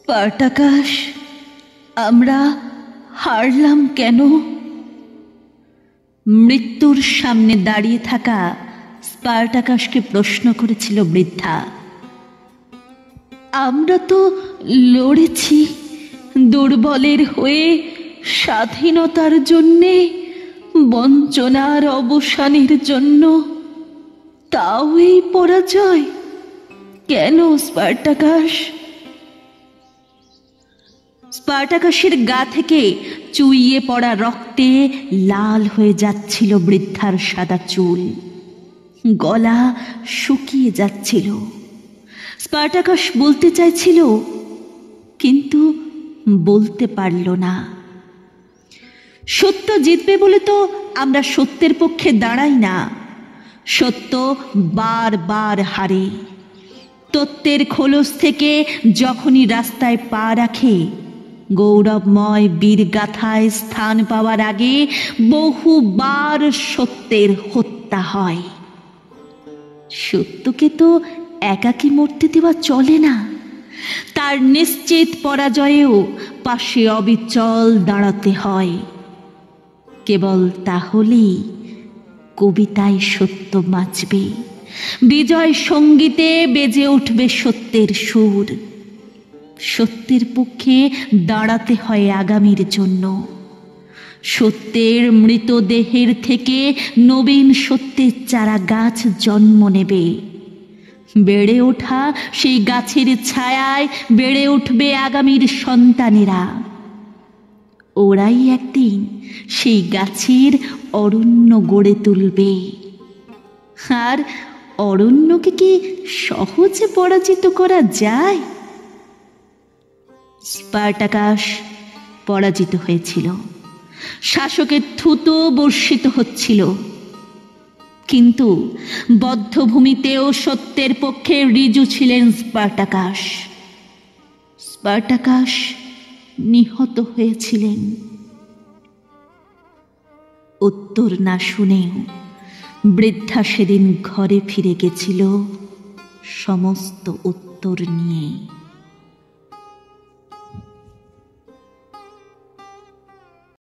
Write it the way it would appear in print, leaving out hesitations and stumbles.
Spartacus, আমরা হারলাম কেন? মৃত্যুর সামনে দাঁড়িয়ে থাকা স্পার্টাকাসকে প্রশ্ন করেছিল বৃদ্ধা। আমরা তো লড়েছি দুর্বলের হয়ে, স্বাধীনতার জন্যে, বঞ্চনার অবসানের জন্য। তাও এই পরাজয় কেন স্পার্টাকাস? স্পার্টাকাসের গা থেকে চুইয়ে পড়া রক্তে লাল হয়ে যাচ্ছিল বৃদ্ধার সাদা চুল, গলা শুকিয়ে যাচ্ছিল। স্পার্টাকাস বলতে চাইছিল, কিন্তু বলতে পারল না। সত্য জিতবে বলে তো আমরা সত্যের পক্ষে দাঁড়াই না। সত্য বারবার হারে। তত্ত্বের খোলস থেকে যখনই রাস্তায় পা রাখে, গৌরবময় বীরগাথায় স্থান পাওয়ার আগে বহুবার সত্যের হত্যা হয়। সত্যকে তো একাকী মরতে দেওয়া চলে না। তার নিশ্চিত পরাজয়েও পাশে অবিচল দাঁড়াতে হয়। কেবল তাহলেই কবিতায় সত্য বাঁচবে, বিজয় সঙ্গীতে বেজে উঠবে সত্যের সুর। সত্যের পক্ষে দাঁড়াতে হয় আগামীর জন্য। সত্যের মৃতদেহের থেকে নবীন সত্যের চারা গাছ জন্ম নেবে। বেড়ে ওঠা সেই গাছের ছায়ায় বেড়ে উঠবে আগামীর সন্তানেরা। ওরাই একদিন সেই গাছের অরণ্য গড়ে তুলবে। আর অরণ্যকে কি সহজে পরাজিত করা যায়? স্পার্টাকাস পরাজিত হয়েছিল। শাসকের থুতো বর্ষিত হচ্ছিল, কিন্তু বদ্ধভূমিতেও সত্যের পক্ষে ঋজু ছিলেন স্পার্টাকাস। স্পার্টাকাস নিহত হয়েছিলেন। উত্তর না শুনেও বৃদ্ধা সেদিন ঘরে ফিরে গেছিল সমস্ত উত্তর নিয়ে।